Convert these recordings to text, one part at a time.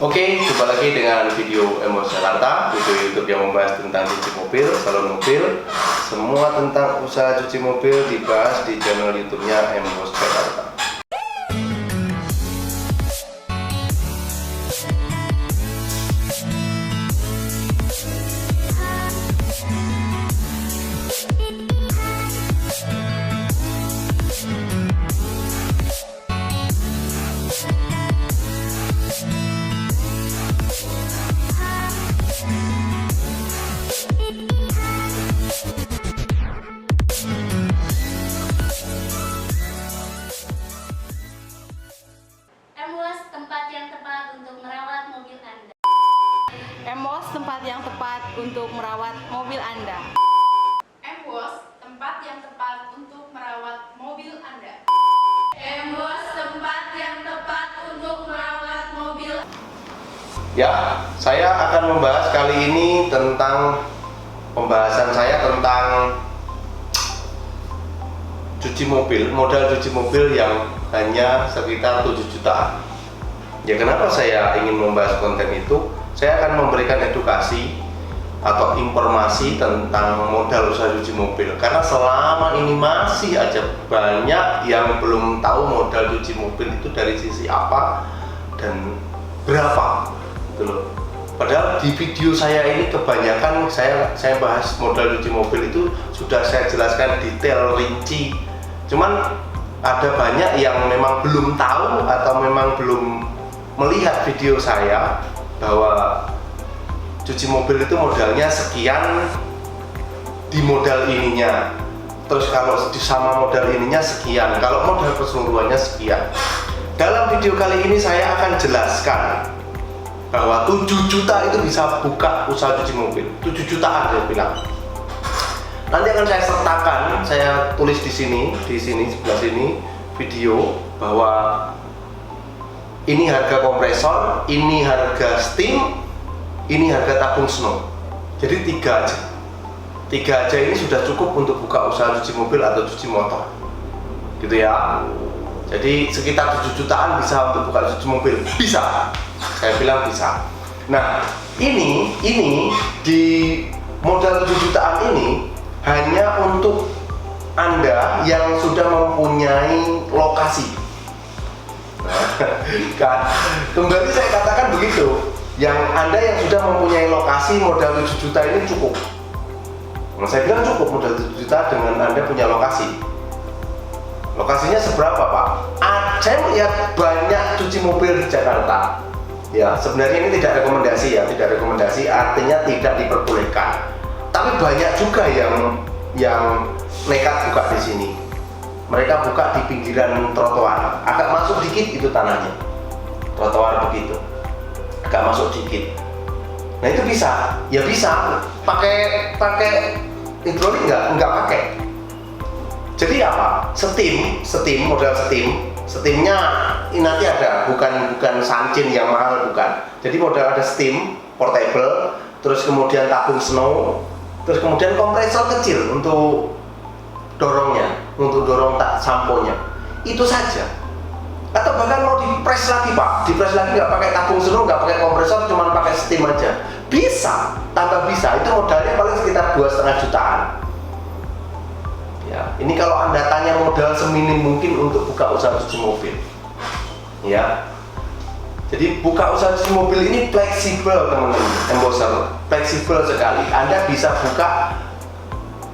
Oke, jumpa lagi dengan video Emos Jakarta, video YouTube yang membahas tentang cuci mobil, salon mobil, semua tentang usaha cuci mobil dibahas di channel YouTube-nya Emos Jakarta. M-Wash, tempat yang tepat untuk merawat mobil Anda. M-Wash, tempat yang tepat untuk merawat mobil Anda. M-Wash, tempat yang tepat untuk merawat mobil. Ya, saya akan membahas kali ini tentang pembahasan saya tentang cuci mobil, modal cuci mobil yang hanya sekitar 7 juta. Ya, kenapa saya ingin membahas konten itu? Saya akan memberikan edukasi atau informasi tentang modal usaha cuci mobil, karena selama ini masih aja banyak yang belum tahu modal cuci mobil itu dari sisi apa dan berapa gitu loh. Padahal di video saya ini kebanyakan saya bahas modal cuci mobil itu sudah saya jelaskan detail rinci, cuman ada banyak yang memang belum tahu atau memang belum melihat video saya bahwa cuci mobil itu modalnya sekian di modal ininya, terus kalau sama modal ininya sekian, kalau modal keseluruhannya sekian. Dalam video kali ini saya akan jelaskan bahwa 7 juta itu bisa buka usaha cuci mobil. 7 jutaan saya bilang. Nanti akan saya sertakan, saya tulis di sini sebelah sini video bahwa ini harga kompresor, ini harga steam, ini harga tabung snow. Jadi 3 aja ini sudah cukup untuk buka usaha cuci mobil atau cuci motor, gitu ya. Jadi sekitar 7 jutaan bisa untuk buka cuci mobil, bisa. Saya bilang bisa. Nah, ini di modal 7 jutaan ini hanya untuk Anda yang sudah mempunyai lokasi. Kan, kembali saya katakan begitu, yang Anda yang sudah mempunyai lokasi modal 7 juta ini cukup. Nah, saya bilang cukup modal 7 juta dengan Anda punya lokasi. Lokasinya seberapa, Pak? Saya melihat banyak cuci mobil di Jakarta. Ya, sebenarnya ini tidak rekomendasi ya, tidak rekomendasi artinya tidak diperbolehkan. Tapi banyak juga yang nekat buka di sini. Mereka buka di pinggiran trotoar, agak masuk dikit itu tanahnya, trotoar begitu, agak masuk dikit. Nah itu bisa, ya bisa. Pakai hidrolik nggak pakai. Jadi apa? Steam modal steamnya ini nanti ada, bukan sancin yang mahal, bukan. Jadi modal ada steam portable, terus kemudian tabung snow, terus kemudian kompresor kecil untuk dorongnya, untuk dorong samponya, itu saja. Atau bahkan mau dipres lagi, Pak, dipres lagi nggak pakai tabung snow, nggak pakai kompresor, cuma pakai steam aja, bisa, tambah bisa. Itu modalnya paling sekitar 2,5 jutaan. Ya, ini kalau Anda tanya modal seminim mungkin untuk buka usaha cuci mobil. Ya, jadi buka usaha cuci mobil ini fleksibel, teman-teman, embosser, fleksibel sekali. Anda bisa buka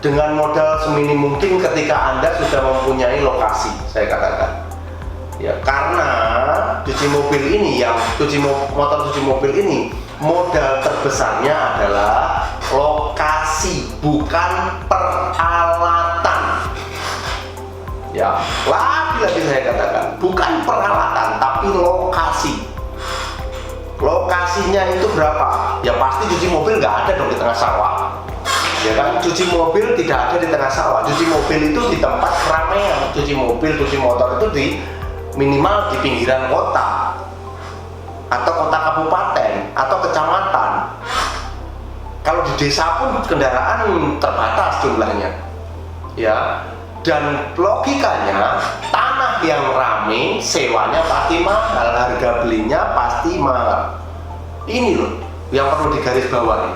dengan modal seminim mungkin ketika Anda sudah mempunyai lokasi, saya katakan. Ya, karena cuci mobil ini, motor cuci mobil ini, modal terbesarnya adalah lokasi, bukan peralatan. Ya, lagi-lagi saya katakan, bukan peralatan, tapi lokasi. Lokasinya itu berapa? Ya pasti cuci mobil nggak ada dong di tengah sawah. Ya kan, cuci mobil tidak ada di tengah sawah. Cuci mobil itu di tempat keramaian. Cuci mobil, cuci motor itu di minimal di pinggiran kota atau kota kabupaten atau kecamatan. Kalau di desa pun kendaraan terbatas jumlahnya. Ya, dan logikanya tanah yang rame sewanya pasti mahal, harga belinya pasti mahal. Ini loh yang perlu digarisbawahi.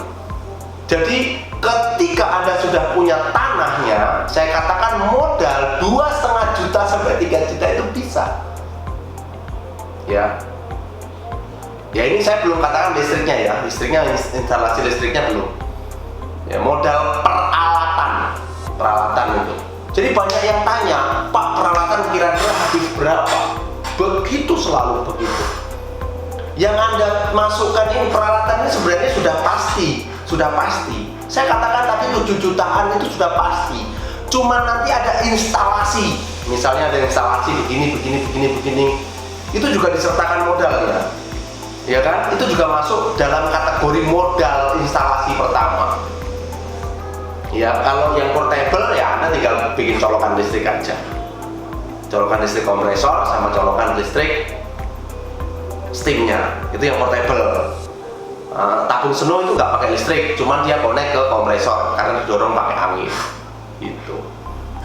Jadi ketika Anda sudah punya tanahnya, saya katakan modal 2,5 juta sampai 3 juta itu bisa. Ya. Ya ini saya belum katakan listriknya ya, instalasi listriknya belum. Ya modal peralatan itu. Jadi banyak yang tanya, Pak, peralatan kira-kira habis berapa? Begitu, selalu begitu. Yang Anda masukkan ini peralatan ini sebenarnya sudah pasti. Saya katakan tadi 7 jutaan itu sudah pasti. Cuma nanti ada instalasi, misalnya ada instalasi begini, itu juga disertakan modalnya, ya kan? Itu juga masuk dalam kategori modal instalasi pertama. Ya, kalau yang portable ya Anda tinggal bikin colokan listrik aja. Colokan listrik kompresor sama colokan listrik steamnya, itu yang portable. Tabung seno itu nggak pakai listrik, cuman dia connect ke kompresor karena didorong pakai angin. Gitu.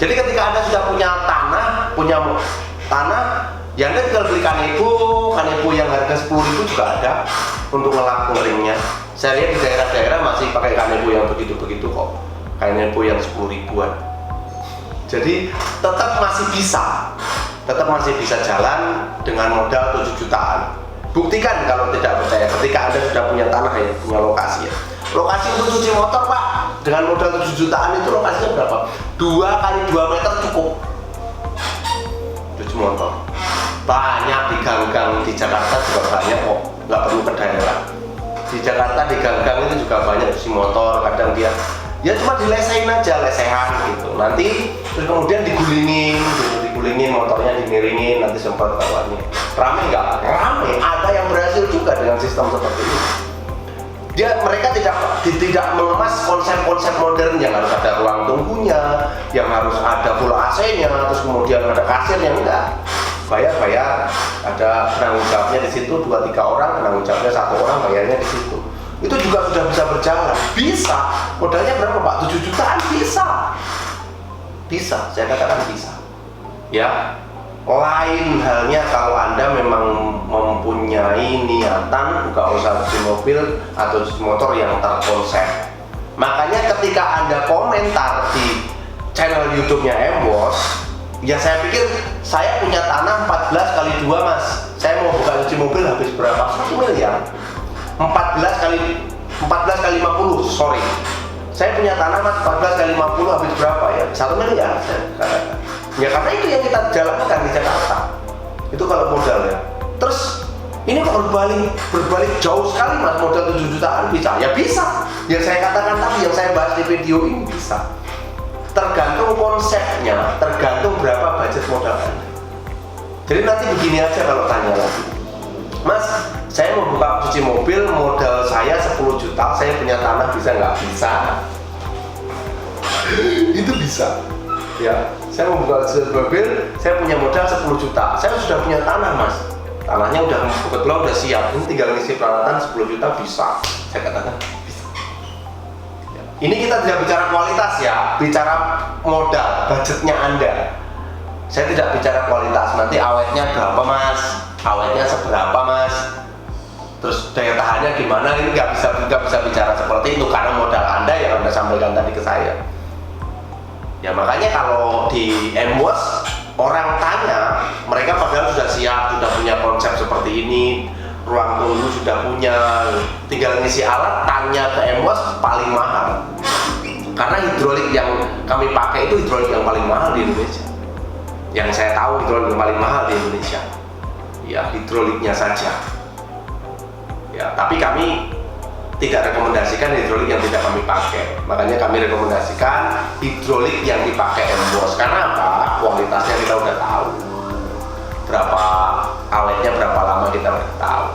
Jadi ketika Anda sudah punya tanah, ya Anda tinggal beli kanebo yang harga 10.000 juga ada untuk ngelap ngeringnya. Saya lihat di daerah-daerah masih pakai kanebo yang begitu-begitu kok. Kanebo yang 10 ribuan. Jadi tetap masih bisa jalan dengan modal 7 jutaan. Buktikan kalau tidak percaya ketika Anda sudah punya tanah ya, punya lokasi ya. Lokasi untuk cuci motor Pak, dengan modal 7 jutaan itu lokasinya berapa? 2 kali 2 meter cukup cuci motor. Banyak di gang-gang di Jakarta juga banyak kok, nggak perlu ke daerah. Di Jakarta di gang-gang itu juga banyak cuci motor, kadang dia ya cuma dilesehin aja, lesehan gitu. Nanti terus kemudian digulingin motornya, dimiringin, nanti sempat bawahnya. Rame nggak? Rame. Ada yang berhasil juga dengan sistem seperti ini. Mereka tidak mengemas konsep-konsep modern yang harus ada ruang tunggunya, yang harus ada full AC-nya, terus kemudian ada kasirnya, enggak. Bayar, ada penanggung jawabnya di situ, 2-3 orang, penanggung jawabnya 1 orang, bayarnya di situ. Itu juga sudah bisa berjalan. Bisa. Modalnya berapa Pak? 7 jutaan bisa. Saya katakan bisa. Ya. Lain halnya kalau Anda memang mempunyai niatan buka usaha cuci mobil atau cuci motor yang terkonsep. Makanya ketika Anda komentar di channel YouTube-nya MWOS, ya saya pikir saya punya tanah 14 kali 2 Mas. Saya mau buka cuci mobil habis berapa? 1 miliar. 14 kali 50, sorry. Saya punya tanah Mas 14 kali 50 habis berapa ya? 1 miliar saya katakan. Ya karena itu yang kita jalankan di Jakarta. Itu kalau modal ya. Terus ini kok berbalik jauh sekali Mas, modal 7 jutaan bisa? Ya bisa. Yang saya katakan tadi, yang saya bahas di video ini bisa. Tergantung konsepnya, tergantung berapa budget modal Anda. Jadi nanti begini aja kalau tanya lagi, Mas, saya mau buka cuci mobil, modal saya 10 juta, saya punya tanah bisa nggak? Bisa. Itu bisa. Ya, saya mau buka cuci mobil, saya punya modal 10 juta, saya sudah punya tanah Mas. Tanahnya kebetulan udah siap, ini tinggal ngisi peralatan 10 juta bisa. Saya katakan bisa. Ya. Ini kita tidak bicara kualitas ya, bicara modal, budgetnya Anda. Saya tidak bicara kualitas, nanti awetnya berapa Mas, awetnya seberapa Mas, terus daya tahannya gimana, ini nggak bisa bicara seperti itu karena modal Anda yang Anda sampaikan tadi ke saya. Ya makanya kalau di MWOS orang tanya, mereka padahal sudah siap, sudah punya konsep seperti ini, ruang tunggu sudah punya, tinggal ngisi alat, tanya ke MWOS paling mahal. Karena hidrolik yang kami pakai itu hidrolik yang paling mahal di Indonesia. Yang saya tahu hidrolik yang paling mahal di Indonesia. Ya hidroliknya saja. Ya tapi kami tidak rekomendasikan hidrolik yang tidak kami pakai. Makanya kami rekomendasikan hidrolik yang dipakai MWOS. Karena apa? Kualitasnya kita udah tahu. Berapa awetnya, berapa lama kita udah tahu.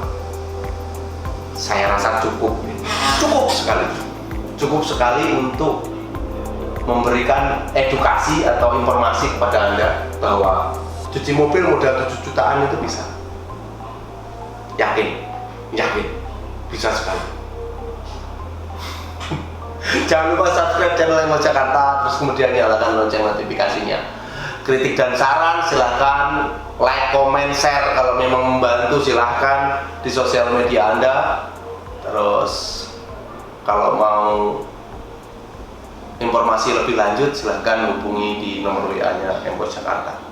Saya rasa cukup sekali untuk memberikan edukasi atau informasi kepada Anda bahwa cuci mobil modal 7 jutaan itu bisa. Yakin, bisa sekali. Jangan lupa subscribe channel MWOS Jakarta, terus kemudian nyalakan lonceng notifikasinya. Kritik dan saran silahkan, like, comment, share kalau memang membantu silahkan di sosial media Anda. Terus kalau mau informasi lebih lanjut silahkan hubungi di nomor WA-nya M Wash Jakarta.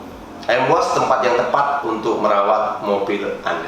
M Wash, tempat yang tepat untuk merawat mobil Anda.